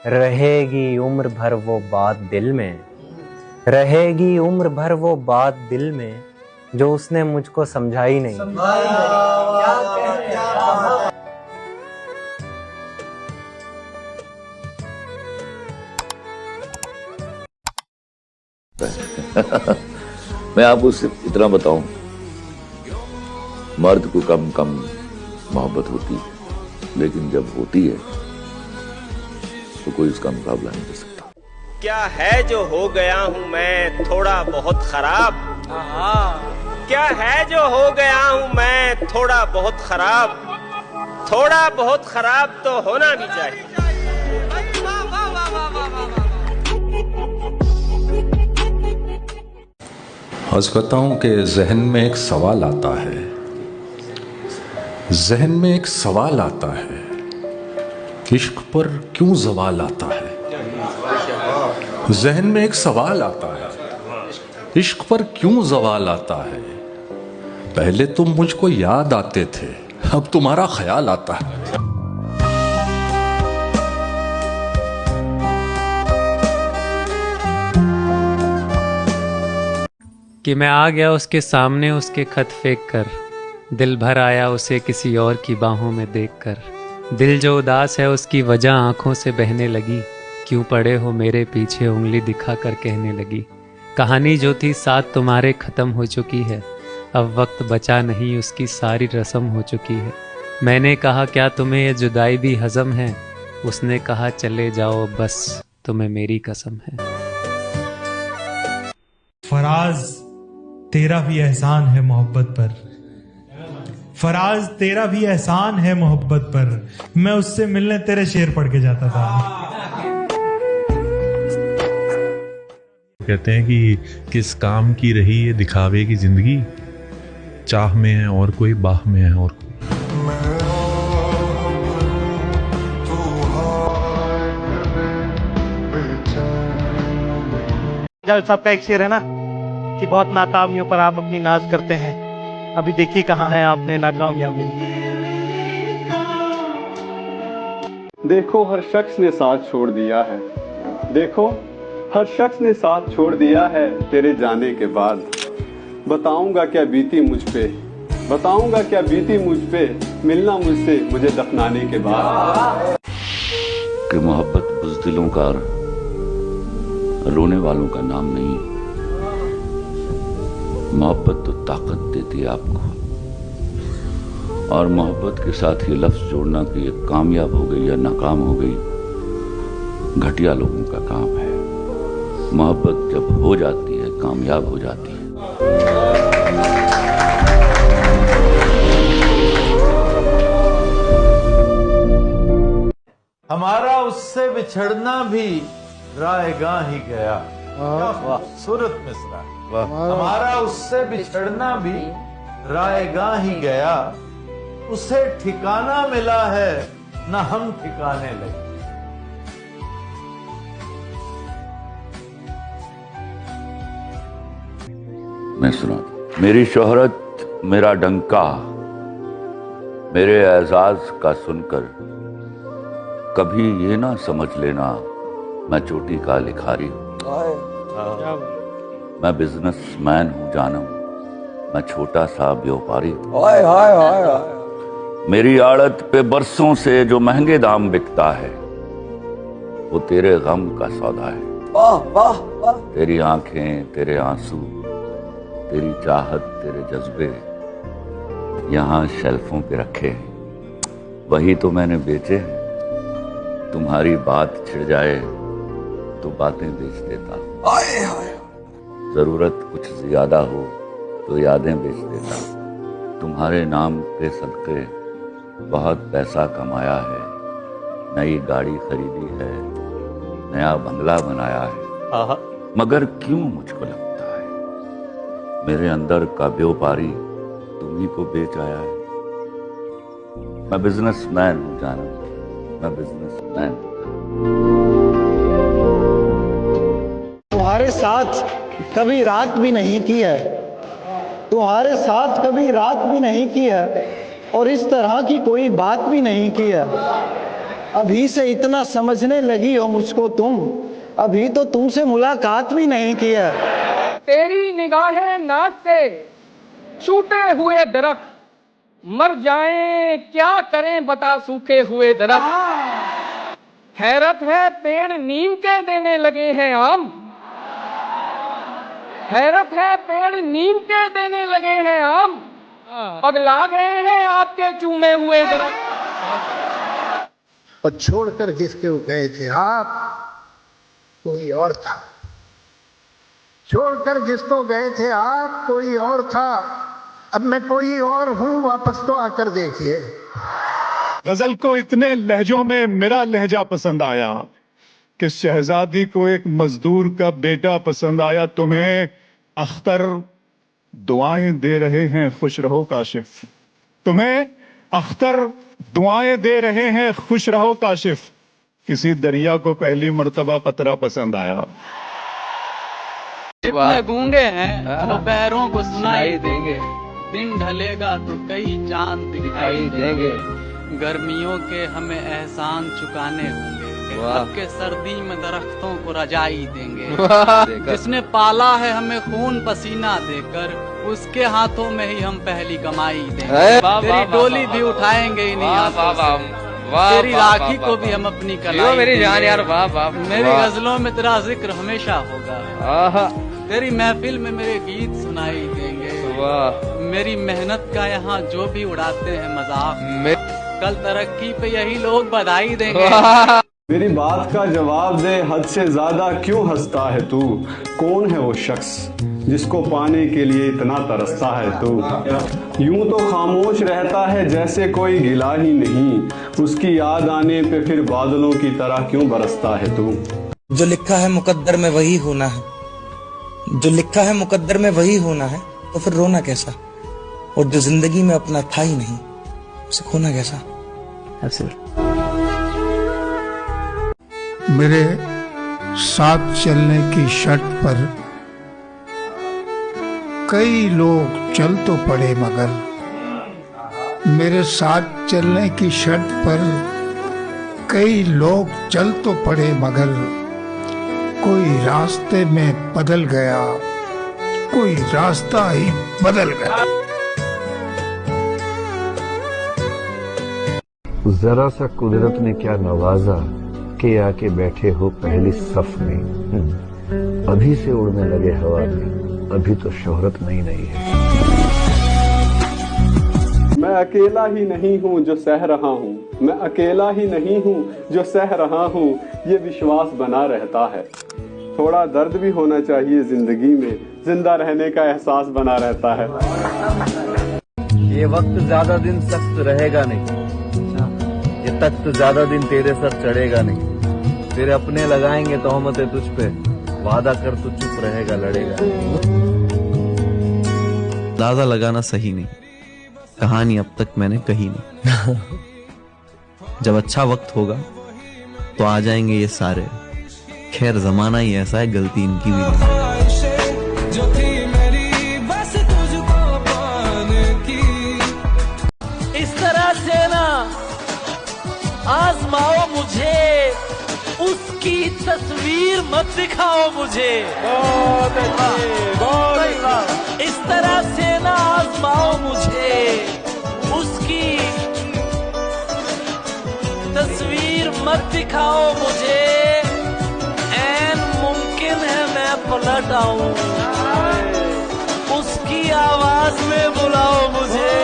रहेगी उम्र भर वो बात दिल में, रहेगी उम्र भर वो बात दिल में जो उसने मुझको समझाई नहीं। मैं आपको सिर्फ इतना बताऊं, मर्द को कम कम मोहब्बत होती है, लेकिन जब होती है तो कोई उसका मुकाबला नहीं कर सकता। क्या है जो हो गया हूँ मैं थोड़ा बहुत खराब, क्या है जो हो गया हूँ मैं थोड़ा बहुत खराब, थोड़ा बहुत खराब तो होना भी चाहिए। आज कहता हूँ कि जहन में एक सवाल आता है, जहन में एक सवाल आता है, इश्क पर क्यों ज़वाल आता है। जहन में एक सवाल आता है, इश्क पर क्यों ज़वाल आता है। पहले तुम मुझको याद आते थे, अब तुम्हारा ख्याल आता है। कि मैं आ गया उसके सामने उसके खत फेंक कर, दिल भर आया उसे किसी और की बाहों में देखकर। दिल जो उदास है उसकी वजह आंखों से बहने लगी, क्यों पड़े हो मेरे पीछे उंगली दिखा कर कहने लगी। कहानी जो थी साथ तुम्हारे ख़त्म हो चुकी है, अब वक्त बचा नहीं उसकी सारी रस्म हो चुकी है। मैंने कहा क्या तुम्हें ये जुदाई भी हज़म है, उसने कहा चले जाओ बस तुम्हें मेरी कसम है। फराज तेरा भी एहसान है मोहब्बत पर, फराज तेरा भी एहसान है मोहब्बत पर, मैं उससे मिलने तेरे शेर पढ़ के जाता था। कहते हैं कि किस काम की रही ये दिखावे की जिंदगी, चाह में है और कोई बाह में है और कोई। जब सबका एक शेर है ना कि बहुत नाकामियों पर आप अपनी नाज करते हैं, अभी देखिए कहाँ है आपने नाकामयाबी। देखो हर शख्स ने साथ छोड़ दिया है, देखो हर शख्स ने साथ छोड़ दिया है तेरे जाने के बाद। बताऊंगा क्या बीती मुझ पे, बताऊंगा क्या बीती मुझ पे, मिलना मुझसे मुझे दफनाने के बाद। कि मोहब्बत बुज़दिलों का रोने वालों का नाम नहीं, मोहब्बत तो ताकत देती है आपको। और मोहब्बत के साथ ये लफ्ज़ जोड़ना कि ये कामयाब हो गई या नाकाम हो गई, घटिया लोगों का काम है। मोहब्बत जब हो जाती है कामयाब हो जाती है। हमारा उससे बिछड़ना भी रायगां ही गया। सूरत मिसरा। हमारा उससे बिछड़ना भी रायगां ही गया, उसे ठिकाना मिला है न हम ठिकाने लगे। मैं सुना, मेरी शोहरत मेरा डंका, मेरे एजाज का सुनकर कभी ये ना समझ लेना मैं चोटी का लिखारी हूँ। मैं बिजनेसमैन हूँ जानम, मैं छोटा सा व्यापारी हूँ। मेरी आड़त पे बरसों से जो महंगे दाम बिकता है, वो तेरे गम का सौदा है। तेरी आंखें, तेरे आंसू, तेरी चाहत, तेरे जज्बे यहाँ शेल्फों पे रखे हैं, वही तो मैंने बेचे हैं। तुम्हारी बात छिड़ जाए तो बातें बेच देता, जरूरत कुछ ज्यादा हो तो यादें बेच देता। तुम्हारे नाम पे सदके बहुत पैसा कमाया है, नई गाड़ी खरीदी है, नया बंगला बनाया है, मगर क्यों मुझको लगता है मेरे अंदर का व्यापारी तुम्ही को बेच आया है। मैं बिजनेसमैन हूँ जानम, मैं बिजनेसमैन। तुम्हारे साथ कभी रात भी नहीं की है, तुम्हारे साथ कभी रात भी नहीं की है, और इस तरह की कोई बात भी नहीं की है। अभी से इतना समझने लगी हो मुझको तुम, अभी तो तुमसे मुलाकात भी नहीं किया। तेरी निगाहें नाच से छूटे हुए दरख्त, मर जाएं क्या करें बता सूखे हुए दरख्त। हैरत है पेड़ नीम के देने लगे हैं आम, हैरत है पेड़ नीम के देने लगे हैं आम, पगला गए हैं आपके चूमे हुए दरख्त। और छोड़कर जिसके गए थे आप कोई और था, छोड़कर जिसको गए थे आप कोई और था, अब मैं कोई और हूं, वापस तो आकर देखिए। गजल को इतने लहजों में मेरा लहजा पसंद आया कि शहजादी को एक मजदूर का बेटा पसंद आया। तुम्हें अख्तर दुआएं दे रहे हैं खुश रहो काशिफ, तुम्हें अख्तर दुआएं दे रहे हैं खुश रहो काशिफ। किसी दरिया को पहली मर्तबा कतरा पसंद आया। जितने गूंगे हैं वो पैरों को सुनाई देंगे, दिन ढलेगा तो कई चांद दिखाई देंगे। गर्मियों के हमें एहसान चुकाने होंगे, अब के सर्दी में दरख्तों को रजाई देंगे। जिसने पाला है हमें खून पसीना देकर, उसके हाथों में ही हम पहली कमाई देंगे। तेरी डोली भी उठाएंगे इन्हीं हाथों से, तेरी राखी को भी हम अपनी कलाई मेरी जान यार। वाह वाह, मेरी गजलों में तेरा जिक्र हमेशा होगा, तेरी महफिल में मेरे गीत सुनाई देंगे। मेरी मेहनत का यहाँ जो भी उड़ाते हैं मजाक, कल तरक्की पे यही लोग बधाई देंगे। मेरी बात का जवाब दे, हद से ज्यादा क्यों हंसता है तू? कौन है वो शख्स जिसको पाने के लिए इतना तरसता है तू? यूं तो खामोश रहता है जैसे कोई गिला ही नहीं, उसकी याद आने पे फिर बादलों की तरह क्यों बरसता है तू? जो लिखा है मुकद्दर में वही होना है, जो लिखा है मुकद्दर में वही होना है, तो फिर रोना कैसा? और जो जिंदगी में अपना था ही नहीं, उसे खोना कैसा? मेरे साथ चलने की शर्त पर कई लोग चल तो पड़े, मगर मेरे साथ चलने की शर्त पर कई लोग चल तो पड़े, मगर कोई रास्ते में बदल गया, कोई रास्ता ही बदल गया। जरा सा कुदरत ने क्या नवाजा के आके बैठे हो पहली सफ में, अभी से उड़ने लगे हवा में, अभी तो शोहरत नई नई है। मैं अकेला ही नहीं हूँ जो सह रहा हूँ, मैं अकेला ही नहीं हूँ जो सह रहा हूँ, ये विश्वास बना रहता है। थोड़ा दर्द भी होना चाहिए जिंदगी में, जिंदा रहने का एहसास बना रहता है। ये वक्त ज्यादा दिन सख्त रहेगा नहीं, ये तख्त ज्यादा दिन तेरे सर चढ़ेगा नहीं, तेरे अपने लगाएंगे तोहमतें तुझ पे, वादा कर तू चुप रहेगा लड़ेगा। अंदाजा लगाना सही नहीं, कहानी अब तक मैंने कही नहीं। जब अच्छा वक्त होगा तो आ जाएंगे ये सारे, खैर जमाना ही ऐसा है, गलती इनकी भी नहीं। इस तरह से ना आजमाओ मुझे, उसकी तस्वीर मत दिखाओ मुझे। इस तरह से ना आजमाओ मुझे, उसकी तस्वीर मत दिखाओ मुझे। ऐन मुमकिन है मैं पलट आऊं, उसकी आवाज में बुलाओ मुझे।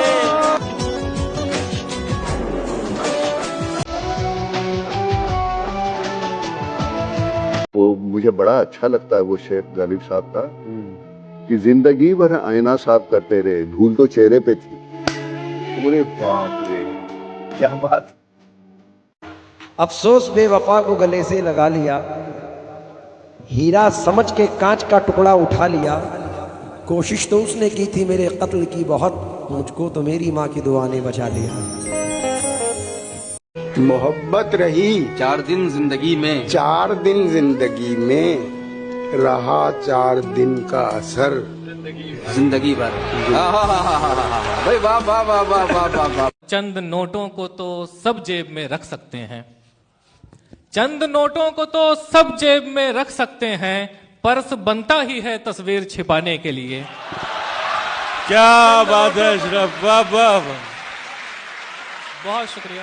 वो मुझे बड़ा अच्छा लगता है वो शेर गालिब साहब का, कि जिंदगी भर आईना साफ करते रहे, धूल तो चेहरे पे थी। पूरे बाप रे क्या बात। अफसोस बेवफा को गले से लगा लिया, हीरा समझ के कांच का टुकड़ा उठा लिया। कोशिश तो उसने की थी मेरे कत्ल की बहुत, मुझको तो मेरी माँ की दुआ ने बचा लिया। मोहब्बत रही 4 दिन जिंदगी में, 4 दिन जिंदगी में, रहा 4 दिन का असर जिंदगी भर। भाई वाह वाह वाह वाह वाह वाह। चंद नोटों को तो सब जेब में रख सकते हैं, चंद नोटों को तो सब जेब में रख सकते हैं, पर्स बनता ही है तस्वीर छिपाने के लिए। क्या बात है अशरफ, वाह वाह वाह। बहुत शुक्रिया।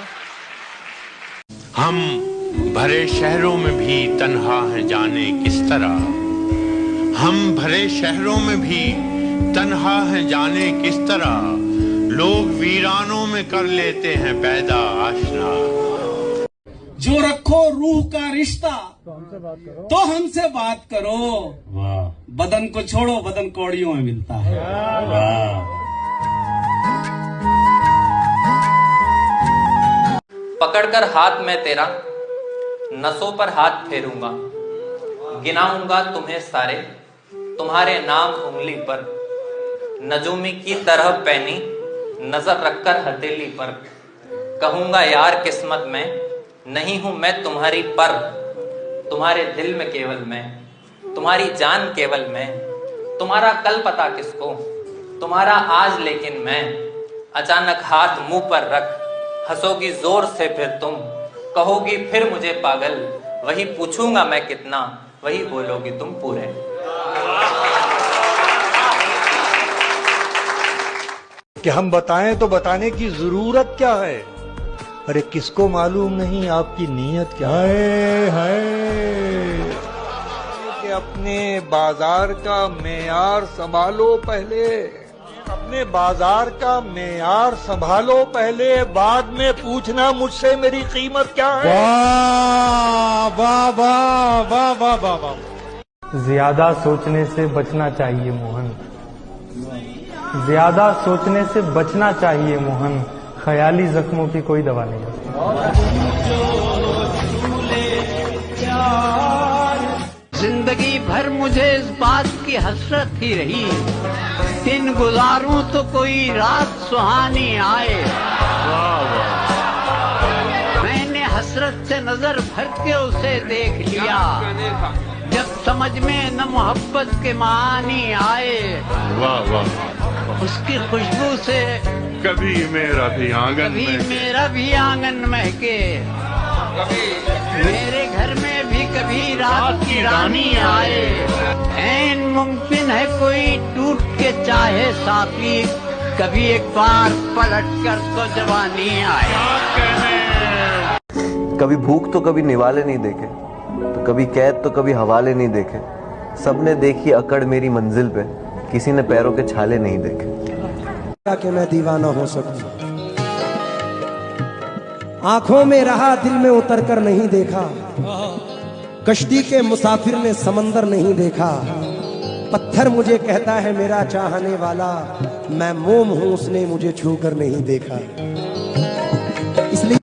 हम भरे शहरों में भी तन्हा हैं जाने किस तरह, हम भरे शहरों में भी तन्हा हैं जाने किस तरह, लोग वीरानों में कर लेते हैं पैदा आशना। जो रखो रूह का रिश्ता तो हमसे बात करो, बदन को छोड़ो बदन कौड़ियों में मिलता है। पकड़कर हाथ में तेरा नसों पर हाथ फेरूंगा, गिनाऊंगा तुम्हें सारे तुम्हारे नाम उंगली पर, नजूमी की तरह पहनी नजर रखकर हथेली पर, कहूंगा यार किस्मत में नहीं हूं मैं तुम्हारी पर, तुम्हारे दिल में केवल मैं, तुम्हारी जान केवल मैं, तुम्हारा कल पता किसको, तुम्हारा आज लेकिन मैं, अचानक हाथ मुंह पर रख हंसोगी जोर से फिर तुम, कहोगी फिर मुझे पागल, वही पूछूंगा मैं कितना, वही बोलोगी तुम पूरे। कि हम बताएं तो बताने की जरूरत क्या है, अरे किसको मालूम नहीं आपकी नीयत क्या है। कि अपने बाजार का मेयार संभालो पहले, अपने बाजार का मेयार संभालो पहले, बाद में पूछना मुझसे मेरी कीमत क्या है। वाह वाह वाह वाह वाह वाह वाह। ज्यादा सोचने से बचना चाहिए मोहन, ज्यादा सोचने से बचना चाहिए मोहन, ख्याली जख्मों की कोई दवा नहीं है। जिंदगी भर मुझे इस बात की हसरत ही रही, दिन गुजारूं तो कोई रात सुहानी आए। मैंने हसरत से नजर भर के उसे देख लिया, जब समझ में न मोहब्बत के मानी आए। वाह वाह। उसकी खुशबू से कभी मेरा भी आंगन कभी मेरा भी आंगन महके, मेरे घर में भी कभी रात की रानी आए। ऐन मुमकिन है कोई टूट के चाहे साथी, कभी एक बार पलट कर तो जवानी आए। कभी भूख तो कभी निवाले नहीं देखे, तो कभी कैद तो कभी हवाले नहीं देखे, सबने देखी अकड़ मेरी मंजिल पे, किसी ने पैरों के छाले नहीं देखे। कि मैं दीवाना हो सकूं, आंखों में रहा दिल में उतर कर नहीं देखा, कश्ती के मुसाफिर ने समंदर नहीं देखा, पत्थर मुझे कहता है मेरा चाहने वाला, मैं मोम हूं उसने मुझे छू कर नहीं देखा। इसलिए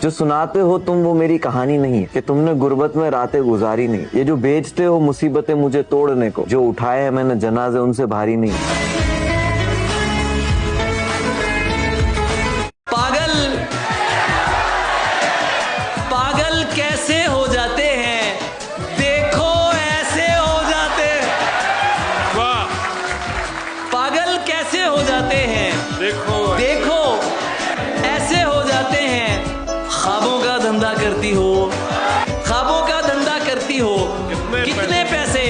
जो सुनाते हो तुम वो मेरी कहानी नहीं है, कि तुमने गुर्बत में रातें गुजारी नहीं, ये जो बेचते हो मुसीबतें मुझे तोड़ने को, जो उठाए हैं मैंने जनाजे उनसे भारी नहीं। पागल पागल कैसे हो जाते हैं, देखो ऐसे हो जाते हैं। वाह। पागल कैसे हो जाते हैं, देखो देखो ऐसे हो जाते हैं। ख्वाबों का धंधा करती हो, ख्वाबों का धंधा करती हो, कितने पैसे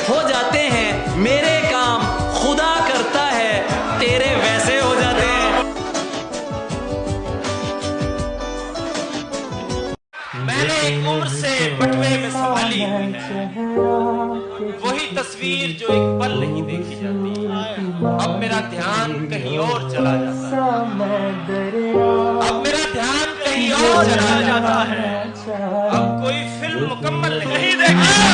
हो जाते हैं, मेरे काम खुदा करता है, तेरे वैसे हो जाते हैं। मैंने एक उम्र से बटवे में संभाली हुई है, वही तस्वीर जो एक पल नहीं देखी जाती। अब मेरा ध्यान कहीं और चला जाता है, अब मेरा ध्यान कहीं और चला जाता है, अब कोई फिल्म मुकम्मल नहीं देखी।